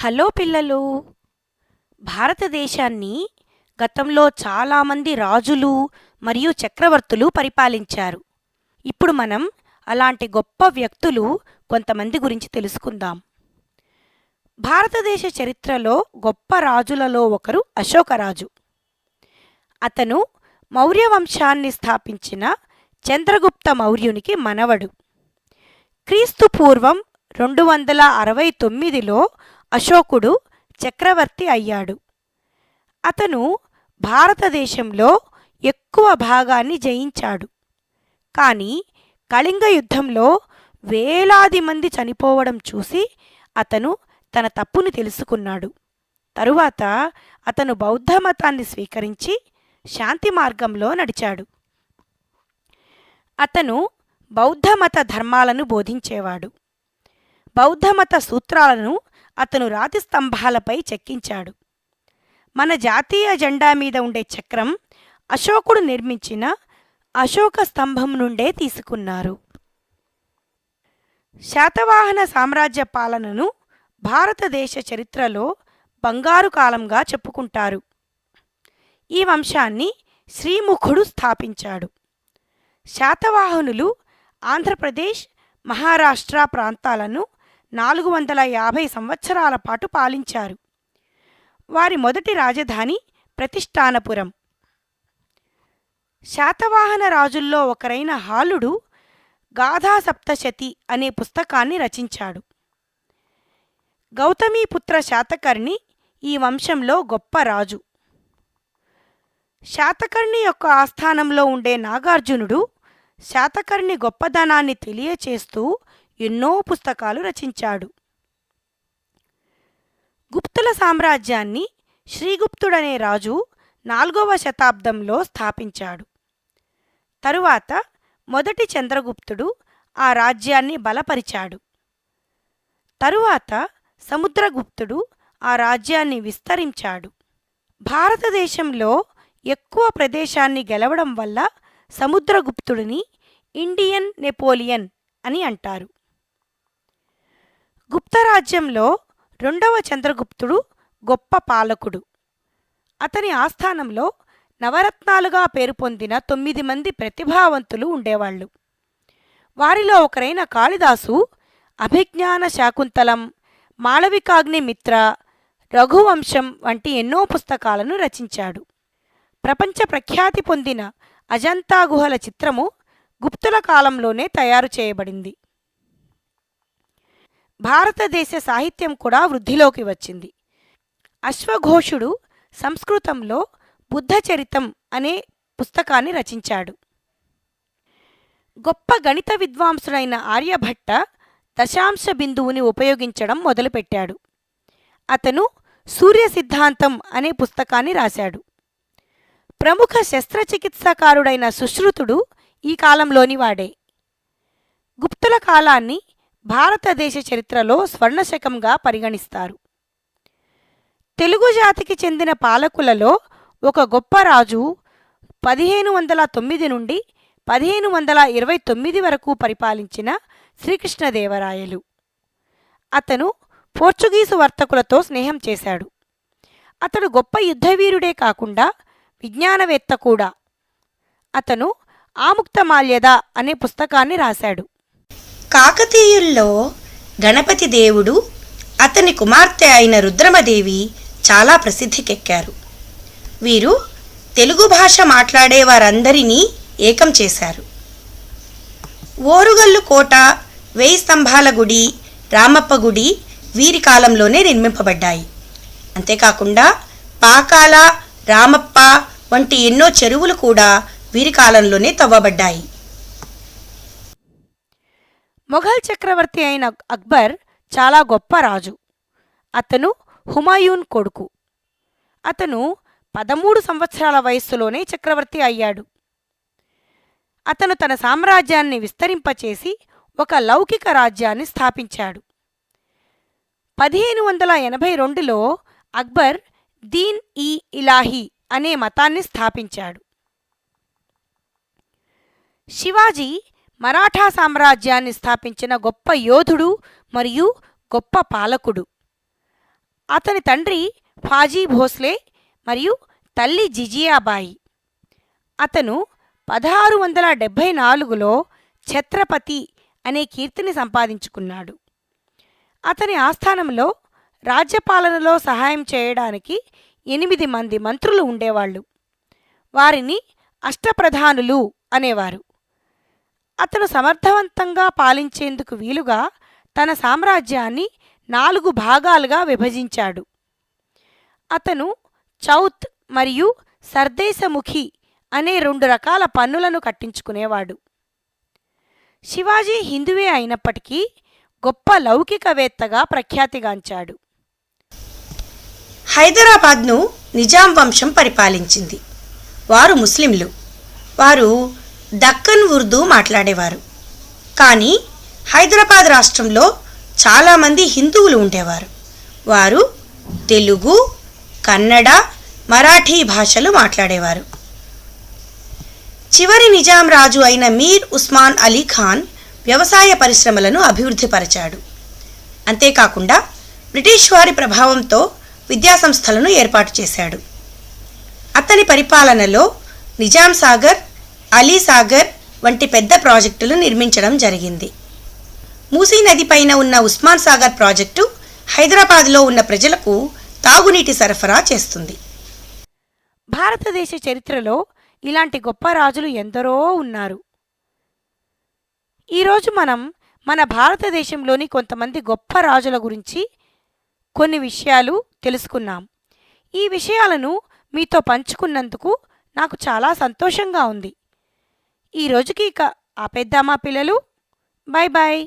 Hello పిల్లలు. భారతదేశాన్ని గతంలో చాలామంది రాజులు మరియు చక్రవర్తులు పరిపాలించారు. ఇప్పుడు మనం అలాంటి గొప్ప వ్యక్తులు కొంతమంది గురించి తెలుసుకుందాం. భారతదేశ చరిత్రలో గొప్ప రాజులలో ఒకరు అశోకరాజు. అతను మౌర్య వంశాన్ని స్థాపించిన చంద్రగుప్త మౌర్యునికి మనవడు. క్రీస్తు పూర్వం 269లో అశోకుడు చక్రవర్తి అయ్యాడు. అతను భారతదేశంలో ఎక్కువ భాగాన్ని జయించాడు. కానీ కళింగ యుద్ధంలో వేలాది మంది చనిపోవడం చూసి అతను తన తప్పును తెలుసుకున్నాడు. తరువాత అతను బౌద్ధ మతాన్ని స్వీకరించి శాంతి మార్గంలో నడిచాడు. అతను బౌద్ధమత ధర్మాలను బోధించేవాడు. బౌద్ధమత సూత్రాలను అతను రాతి స్తంభాలపై చెక్కించాడు. మన జాతీయ జెండా మీద ఉండే చక్రం అశోకుడు నిర్మించిన అశోక స్తంభం నుండే తీసుకున్నారు. శాతవాహన సామ్రాజ్య పాలనను భారతదేశ చరిత్రలో బంగారు కాలంగా చెప్పుకుంటారు. ఈ వంశాన్ని శ్రీముఖుడు స్థాపించాడు. శాతవాహనులు ఆంధ్రప్రదేశ్, మహారాష్ట్ర ప్రాంతాలను 450 సంవత్సరాల పాటు పాలించారు. వారి మొదటి రాజధాని ప్రతిష్టానపురం. శాతవాహన రాజుల్లో ఒకరైన హాలుడు గాథాసప్తశతి అనే పుస్తకాన్ని రచించాడు. గౌతమీపుత్ర శాతకర్ణి ఈ వంశంలో గొప్ప రాజు. శాతకర్ణి యొక్క ఆస్థానంలో ఉండే నాగార్జునుడు శాతకర్ణి గొప్పదనాన్ని తెలియచేస్తూ ఎన్నో పుస్తకాలు రచించాడు. గుప్తుల సామ్రాజ్యాన్ని శ్రీగుప్తుడనే రాజు 4వ శతాబ్దంలో స్థాపించాడు. తరువాత మొదటి చంద్రగుప్తుడు ఆ రాజ్యాన్ని బలపరిచాడు. తరువాత సముద్రగుప్తుడు ఆ రాజ్యాన్ని విస్తరించాడు. భారతదేశంలో ఎక్కువ ప్రదేశాన్ని గెలవడం వల్ల సముద్రగుప్తుడిని ఇండియన్ నెపోలియన్ అని అంటారు. గుప్తరాజ్యంలో 2వ చంద్రగుప్తుడు గొప్ప పాలకుడు. అతని ఆస్థానంలో నవరత్నాలుగా పేరు పొందిన 9 మంది ప్రతిభావంతులు ఉండేవాళ్ళు. వారిలో ఒకరైన కాళిదాసు అభిజ్ఞాన శాకుంతలం, మాళవికాగ్నిమిత్ర, రఘువంశం వంటి ఎన్నో పుస్తకాలను రచించాడు. ప్రపంచ ప్రఖ్యాతి పొందిన అజంతా గుహల చిత్రము గుప్తుల కాలంలోనే తయారు చేయబడింది. భారతదేశ సాహిత్యం కూడా వృద్ధిలోకి వచ్చింది. అశ్వఘోషుడు సంస్కృతంలో బుద్ధచరితం అనే పుస్తకాన్ని రచించాడు. గొప్ప గణిత విద్వాంసుడైన ఆర్యభట్ట దశాంశ బిందువుని ఉపయోగించడం మొదలుపెట్టాడు. అతను సూర్య సిద్ధాంతం అనే పుస్తకాన్ని రాశాడు. ప్రముఖ శస్త్రచికిత్సకారుడైన సుశ్రుతుడు ఈ కాలంలోని వాడే. గుప్తుల కాలాన్ని భారతదేశ చరిత్రలో స్వర్ణశకంగా పరిగణిస్తారు. తెలుగు జాతికి చెందిన పాలకులలో ఒక గొప్ప రాజు 1509 నుండి 1529 వరకు పరిపాలించిన శ్రీకృష్ణదేవరాయలు. అతను పోర్చుగీసు వర్తకులతో స్నేహం చేశాడు. అతడు గొప్ప యుద్ధవీరుడే కాకుండా విజ్ఞానవేత్త కూడా. అతను ఆముక్తమాల్యద అనే పుస్తకాన్ని రాశాడు. కాకతీయుల్లో గణపతి దేవుడు, అతని కుమార్తె అయిన రుద్రమదేవి చాలా ప్రసిద్ధికెక్కారు. వీరు తెలుగు భాష మాట్లాడే వారందరినీ ఏకం చేశారు. ఓరుగల్లు కోట, 1000 స్తంభాల గుడి, రామప్ప గుడి వీరి కాలంలోనే నిర్మింపబడ్డాయి. అంతేకాకుండా పాకాల, రామప్ప వంటి ఎన్నో చెరువులు కూడా వీరి కాలంలోనే తవ్వబడ్డాయి. మొఘల్ చక్రవర్తి అయిన అక్బర్ చాలా గొప్ప రాజు. అతను హుమాయూన్ కొడుకు. అతను 13 సంవత్సరాల వయస్సులోనే చక్రవర్తి అయ్యాడు. అతను తన సామ్రాజ్యాన్ని విస్తరింపచేసి ఒక లౌకిక రాజ్యాన్ని స్థాపించాడు. 1582లో అక్బర్ దీన్ ఈ ఇలాహీ అనే మతాన్ని స్థాపించాడు. శివాజీ మరాఠా సామ్రాజ్యాన్ని స్థాపించిన గొప్ప యోధుడు మరియు గొప్ప పాలకుడు. అతని తండ్రి ఫాజీ భోస్లే మరియు తల్లి జిజియాబాయి. అతను 1674లో ఛత్రపతి అనే కీర్తిని సంపాదించుకున్నాడు. అతని ఆస్థానంలో రాజ్యపాలనలో సహాయం చేయడానికి 8 మంది మంత్రులు ఉండేవాళ్ళు. వారిని అష్టప్రధానులు అనేవారు. అతను సమర్థవంతంగా పాలించేందుకు వీలుగా తన సామ్రాజ్యాన్ని 4 భాగాలుగా విభజించాడు. అతను చౌత్ మరియు సర్దేశముఖి అనే 2 రకాల పన్నులను కట్టించుకునేవాడు. శివాజీ హిందువే అయినప్పటికీ గొప్ప లౌకికవేత్తగా ప్రఖ్యాతిగాంచాడు. హైదరాబాద్ను నిజాం వంశం పరిపాలించింది. వారు ముస్లింలు. వారు దక్కన్ ఉర్దూ మాట్లాడేవారు. కానీ హైదరాబాద్ రాష్ట్రంలో చాలామంది హిందువులు ఉండేవారు. వారు తెలుగు, కన్నడ, మరాఠీ భాషలు మాట్లాడేవారు. చివరి నిజాం రాజు అయిన మీర్ ఉస్మాన్ అలీ ఖాన్ వ్యవసాయ పరిశ్రమలను అభివృద్ధిపరచాడు. అంతేకాకుండా బ్రిటిష్ వారి ప్రభావంతో విద్యాసంస్థలను ఏర్పాటు చేశాడు. అతని పరిపాలనలో నిజాం సాగర్, అలీ సాగర్ వంటి పెద్ద ప్రాజెక్టులు నిర్మించడం జరిగింది. మూసీ నది పైన ఉన్న ఉస్మాన్ సాగర్ ప్రాజెక్టు హైదరాబాద్లో ఉన్న ప్రజలకు తాగునీటి సరఫరా చేస్తుంది. భారతదేశ చరిత్రలో ఇలాంటి గొప్ప రాజులు ఎందరో ఉన్నారు. ఈరోజు మనం మన భారతదేశంలోని కొంతమంది గొప్ప రాజుల గురించి కొన్ని విషయాలు తెలుసుకున్నాం. ఈ విషయాలను మీతో పంచుకున్నందుకు నాకు చాలా సంతోషంగా ఉంది. ఈ రోజుకి ఇక ఆపేద్దామా పిల్లలు? Bye bye.